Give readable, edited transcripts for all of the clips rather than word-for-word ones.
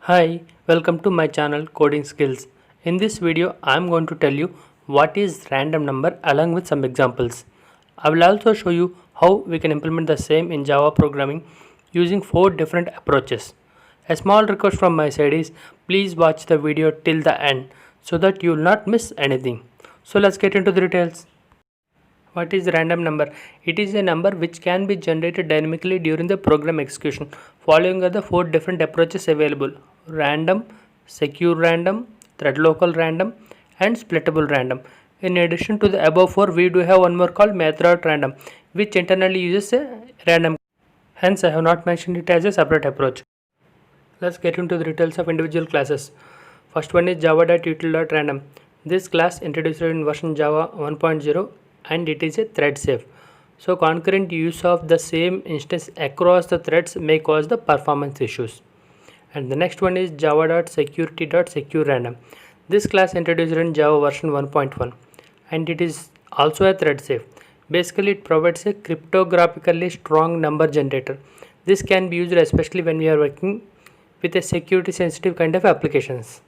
Hi, welcome to my channel Coding Skills. In this video, I am going to tell you what is random number along with some examples. I will also show you how we can implement the same in Java programming using 4 different approaches. A small request from my side is please watch the video till the end so that you will not miss anything. So let's get into the details. What is random number? It is a number which can be generated dynamically during the program execution. Following are the 4 different approaches available: random, secure random, thread local random, and splittable random. In addition to the above 4, we do have one more called method random, which internally uses a random. Hence, I have not mentioned it as a separate approach. Let's get into the details of individual classes. First one is java.util.random. This class introduced in version Java 1.0 and it is a thread safe. So concurrent use of the same instance across the threads may cause the performance issues. And the next one is java.security.secureRandom. This class introduced in Java version 1.1 and it is also a thread safe. Basically, it provides a cryptographically strong number generator. This can be used especially when we are working with a security sensitive kind of applications.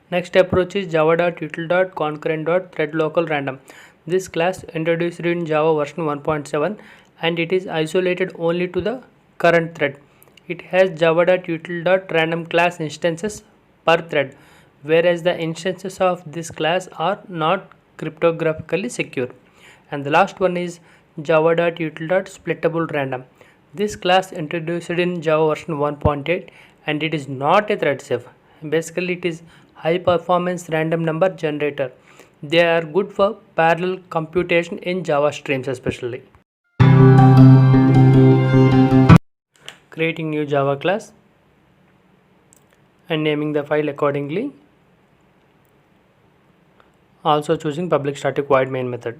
Next approach is java.util.concurrent.threadLocalRandom. This class introduced in Java version 1.7 and it is isolated only to the current thread. It has java.util.random class instances per thread, whereas the instances of this class are not cryptographically secure. And the last one is java.util.splittable.random. This class introduced in Java version 1.8 and it is not a thread safe. Basically, it is high performance random number generator. They are good for parallel computation in Java streams especially. Creating new Java class and naming the file accordingly. Also choosing public static void main method.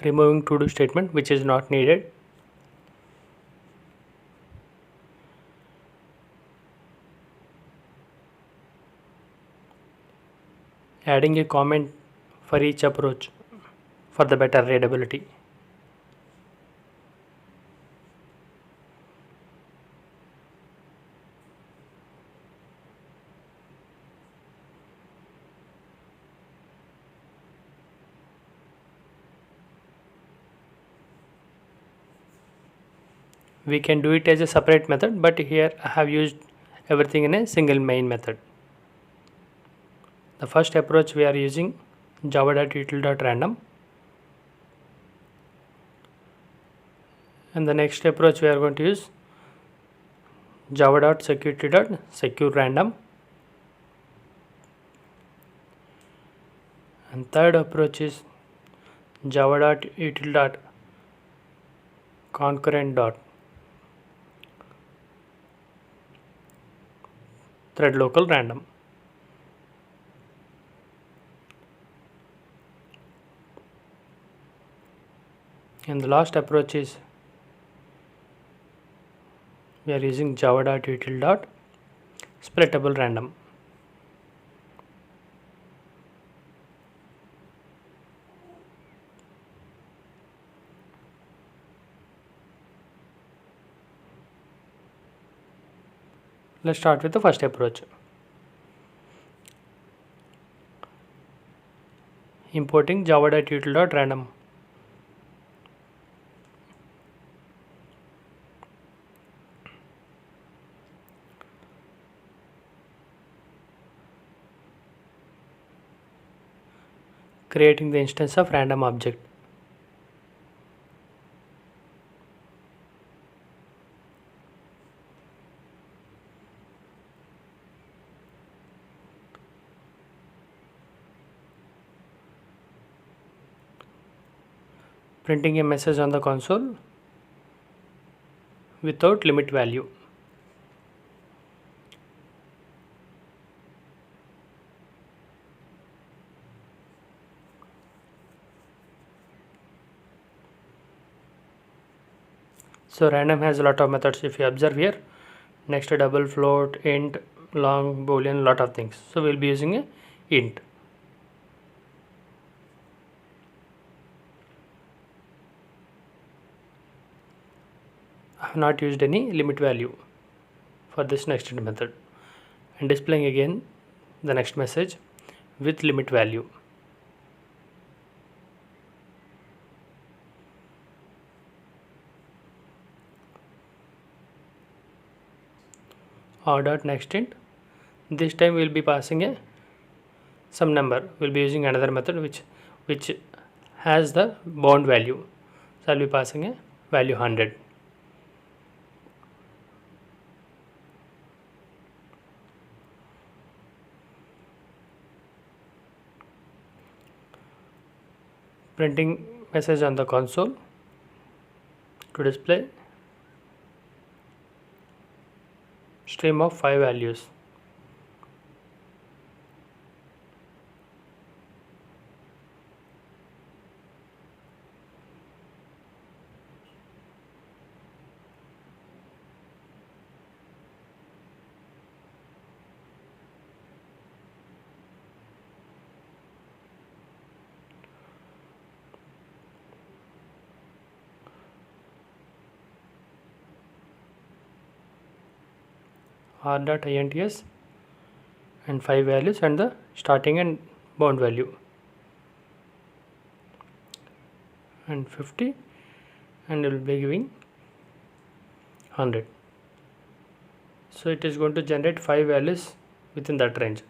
Removing to do statement which is not needed. Adding a comment for each approach for the better readability. We can do it as a separate method, but here I have used everything in a single main method. The first approach we are using java.util.random, and the next approach we are going to use java.security.secureRandom, and third approach is java.util.concurrent.threadLocalRandom. And the last approach is we are using java.util.splittable.random. Let's start with the first approach. Importing java.util.random. Creating the instance of random object. Printing a message on the console without limit value. So random has a lot of methods. If you observe here, next to double, float, int, long, boolean, lot of things. So we'll be using a int. I have not used any limit value for this nextInt method, and displaying again the next message with limit value. Or.nextInt. This time we will be passing a some number. We'll be using another method which has the bound value. So I'll be passing a value 100. Printing message on the console to display stream of 5 values. R.ints and 5 values and the starting and bound value and 50, and it will be giving 100. So it is going to generate 5 values within that range,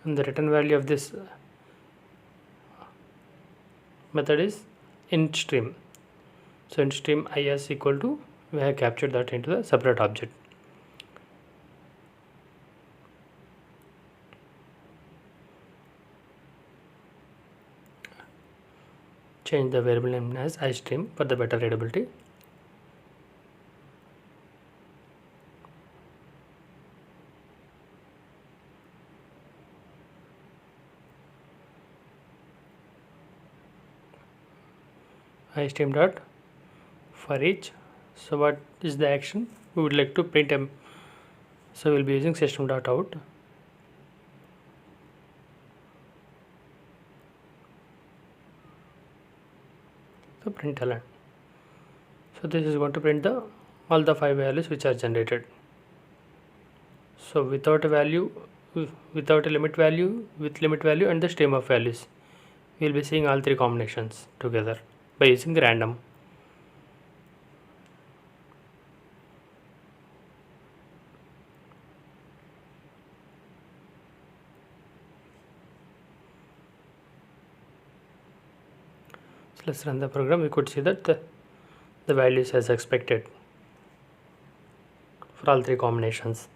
and the return value of this method is int stream. So int stream is equal to, we have captured that into the separate object. Change the variable name as iStream for the better readability. iStream dot for each. So what is the action? We would like to print m. So we'll be using system dot out. So println. So this is going to print the all the 5 values which are generated. So without a value, without a limit value, with limit value, and the stream of values, we will be seeing all 3 combinations together by using the random. So let's run the program. We could see that the values as expected for all 3 combinations.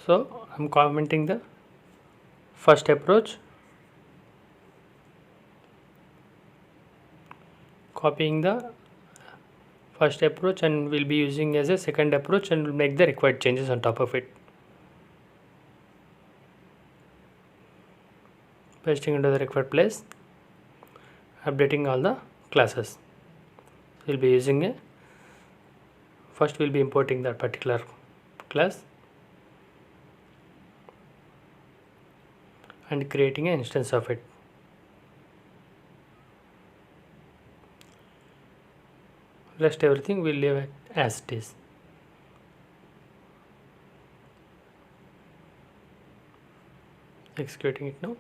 So I'm commenting the first approach, copying the first approach, and we'll be using as a second approach, and we'll make the required changes on top of it. Pasting into the required place, updating all the classes. We'll be using a, first we'll be importing that particular class and creating an instance of it. Rest everything we'll leave it as it is. Executing it now.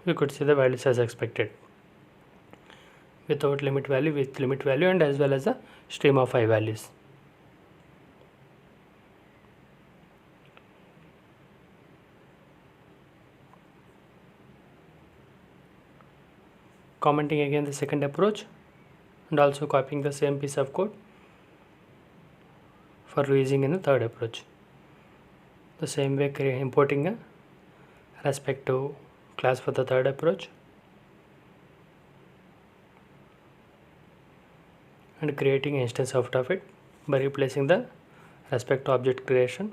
We could see the values as expected, without limit value, with limit value, and as well as a stream of 5 values. Commenting again the second approach, and also copying the same piece of code for reusing in the third approach. The same way importing a respective class for the third approach, and creating an instance out of it by replacing the respect object creation.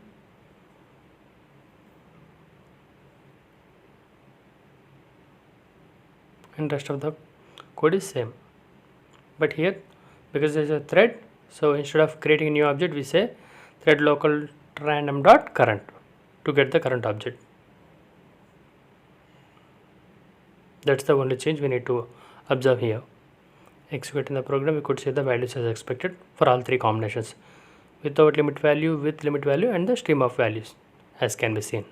And rest of the code is same, but here because there is a thread, so instead of creating a new object we say thread local random dot current to get the current object. That's the only change we need to observe here. Executing the program, we could see the values as expected for all three combinations, without limit value, with limit value, and the stream of values, as can be seen.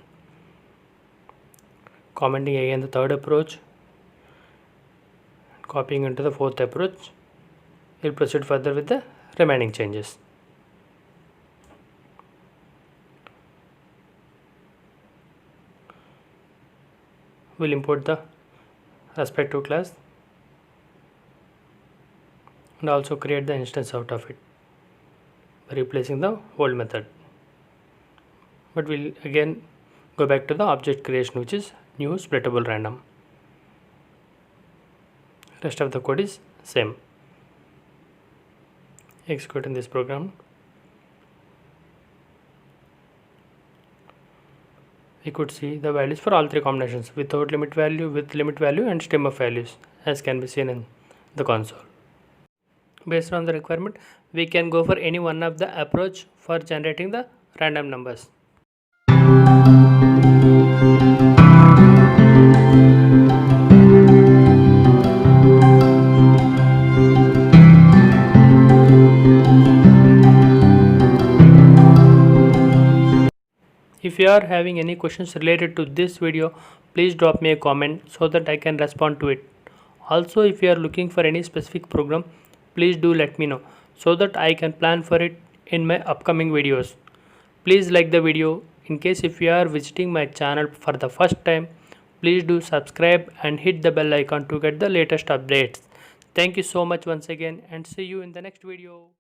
Commenting again the third approach, copying into the fourth approach. We'll proceed further with the remaining changes. We'll import the respective class and also create the instance out of it by replacing the old method. But we'll again go back to the object creation, which is new splittable random. Rest of the code is same. Executing this program, we could see the values for all three combinations, without limit value, with limit value, and stream of values, as can be seen in the console. Based on the requirement, we can go for any one of the approach for generating the random numbers. If you are having any questions related to this video, please drop me a comment so that I can respond to it. Also, if you are looking for any specific program, please do let me know so that I can plan for it in my upcoming videos. Please like the video. In case if you are visiting my channel for the first time, please do subscribe and hit the bell icon to get the latest updates. Thank you so much once again, and see you in the next video.